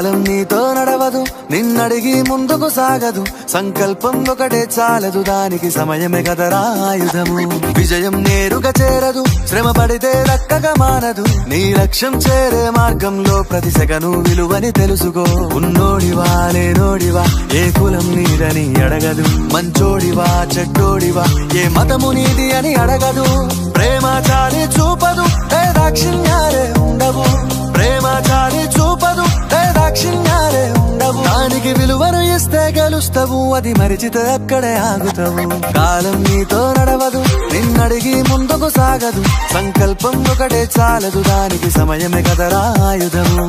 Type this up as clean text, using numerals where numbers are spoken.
కాలం నీతో నడవదు, నిన్నడిగి ముందుకు సాగదు. సంకల్పం ఒకటే చాలదు, దానికి సమయమే కదరా ఆయుధము. విజయం నేరుగా చేరదు, శ్రమ పడితే దక్కగా మానదు. నీ లక్ష్యం చేరే మార్గంలో ప్రతి సెకను విలువని తెలుసుకో. ఉన్నోడివా లేనోడివా, ఏ కులం నీదని అడగదు. మంచోడివా చెడ్డోడివా, ఏ మతము నీది అని అడగదు. ప్రేమ చాలి చూపదు, దాక్షిణ్యాలే ఉండవు. ప్రేమ చాలి చూపదు, దాక్షిణ్యాలే ఉండవు. దానికి విలువను ఇస్తే గెలుస్తావు, అది మరిచితే అక్కడే ఆగుతావు. కాలం నీతో నడవదు, నిన్నడిగి ముందుకు సాగదు. సంకల్పం ఒకటే చాలదు, దానికి సమయమే కదరా ఆయుధము.